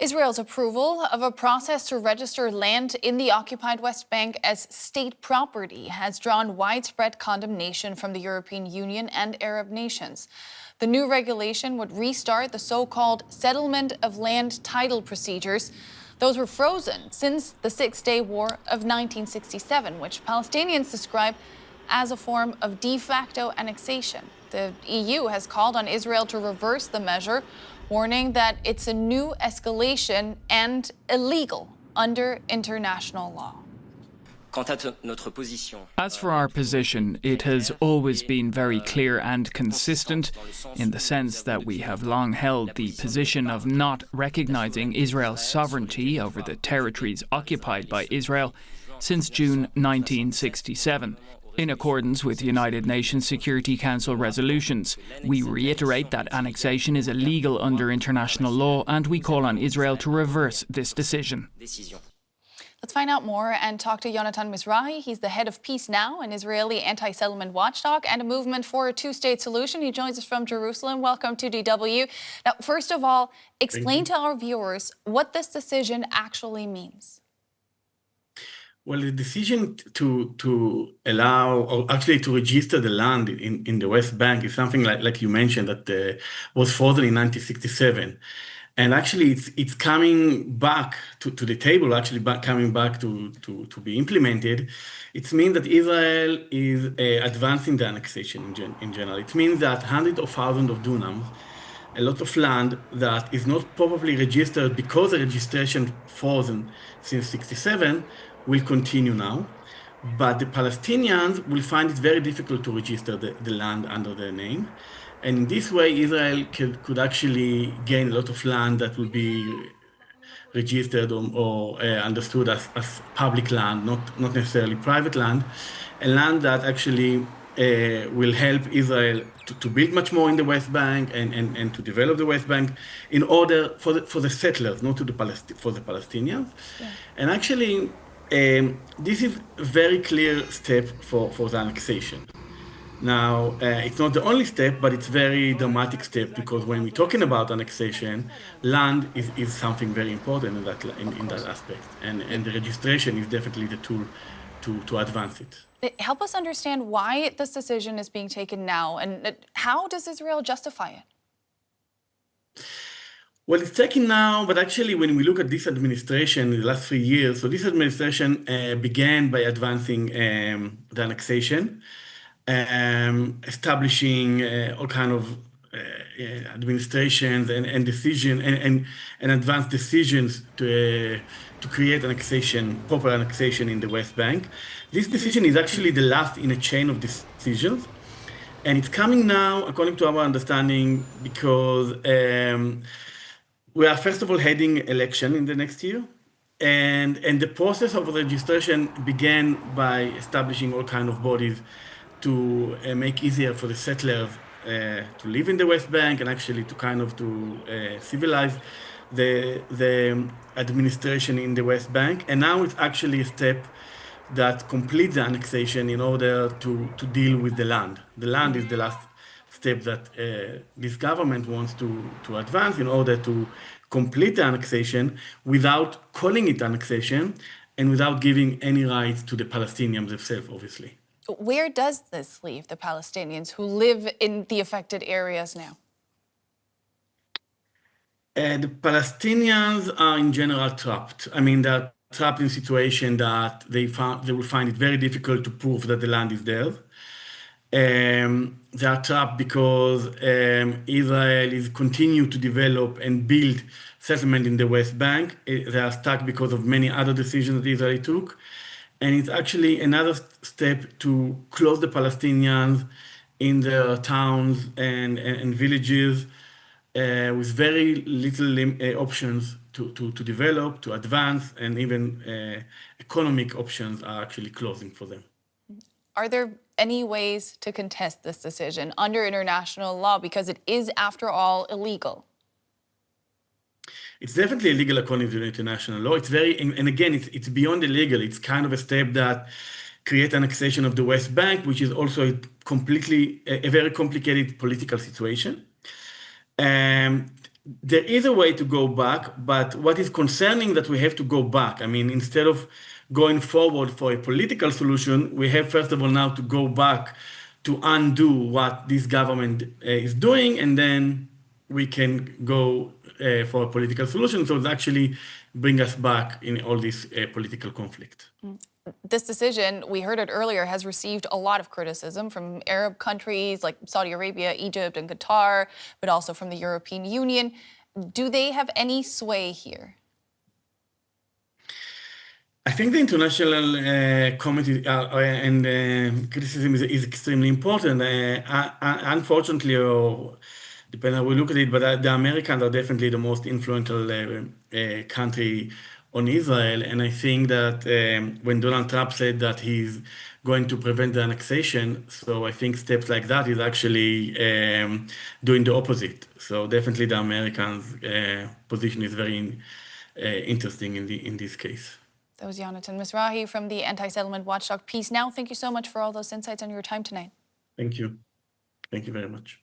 Israel's approval of a process to register land in the occupied West Bank as state property has drawn widespread condemnation from the European Union and Arab nations. The new regulation would restart the so-called settlement of land title procedures. Those were frozen since the Six-Day War of 1967, which Palestinians describe as a form of de facto annexation. The EU has called on Israel to reverse the measure, warning that it's a new escalation and illegal under international law. As for our position, it has always been very clear and consistent in the sense that we have long held the position of not recognizing Israel's sovereignty over the territories occupied by Israel since June 1967. In accordance with United Nations Security Council resolutions, we reiterate that annexation is illegal under international law, and we call on Israel to reverse this decision. Let's find out more and talk to Yonatan Mizrahi. He's the head of Peace Now, an Israeli anti-settlement watchdog and a movement for a two-state solution. He joins us from Jerusalem. Welcome to DW. Now, first of all, explain to our viewers what this decision actually means. Well, the decision to allow, or actually to register the land in the West Bank is something like you mentioned that was frozen in 1967. And actually, it's coming back to the table, coming back to be implemented. It means that Israel is advancing the annexation in general. It means that hundreds of thousands of dunams, a lot of land that is not properly registered because the registration frozen since 67 will continue now. But the Palestinians will find it very difficult to register the land under their name. And in this way, Israel could actually gain a lot of land that will be registered or understood as public land, not necessarily private land, a land that actually will help Israel to build much more in the West Bank and to develop the West Bank in order for the settlers, not for the Palestinians. Yeah. And actually, this is a very clear step for the annexation. Now, it's not the only step, but it's a very dramatic step because when we're talking about annexation, land is something very important in that aspect. And the registration is definitely the tool to advance it. Help us understand why this decision is being taken now, and how does Israel justify it? Well, it's taken now, but actually when we look at this administration in the last 3 years, so this administration began by advancing the annexation, establishing all kind of administrations and decision and advanced decisions to create annexation, proper annexation in the West Bank. This decision is actually the last in a chain of decisions. And it's coming now, according to our understanding, because we are first of all heading election in the next year. And the process of registration began by establishing all kind of bodies to make easier for the settlers to live in the West Bank and actually to civilize the administration in the West Bank. And now it's actually a step that completes the annexation in order to deal with the land. The land is the last step that this government wants to advance in order to complete the annexation without calling it annexation and without giving any rights to the Palestinians themselves, obviously. Where does this leave the Palestinians who live in the affected areas now? The Palestinians are in general trapped. I mean, they're trapped in a situation that they will find it very difficult to prove that the land is theirs. They are trapped because Israel is continuing to develop and build settlement in the West Bank. They are stuck because of many other decisions that Israel took. And it's actually another step to close the Palestinians in their towns and villages with very little options to develop, to advance, and even economic options are actually closing for them. Are there any ways to contest this decision under international law? Because it is, after all, illegal. It's definitely illegal according to the international law. It's very, and again, it's beyond illegal. It's kind of a step that creates annexation of the West Bank, which is also a very complicated political situation. there is a way to go back, but what is concerning that we have to go back. I mean, instead of going forward for a political solution, we have first of all now to go back to undo what this government is doing, and then we can go for a political solution. So it's actually bring us back in all this political conflict. This decision, we heard it earlier, has received a lot of criticism from Arab countries like Saudi Arabia, Egypt, and Qatar, but also from the European Union. Do they have any sway here? I think the international committee and criticism is extremely important. Unfortunately, or depending on how we look at it, but the Americans are definitely the most influential country on Israel. And I think that when Donald Trump said that he's going to prevent the annexation, so I think steps like that is actually doing the opposite. So definitely the Americans' position is very interesting in this case. That was Yonatan Mizrahi from the anti-settlement watchdog Peace Now. Thank you so much for all those insights and your time tonight. Thank you. Thank you very much.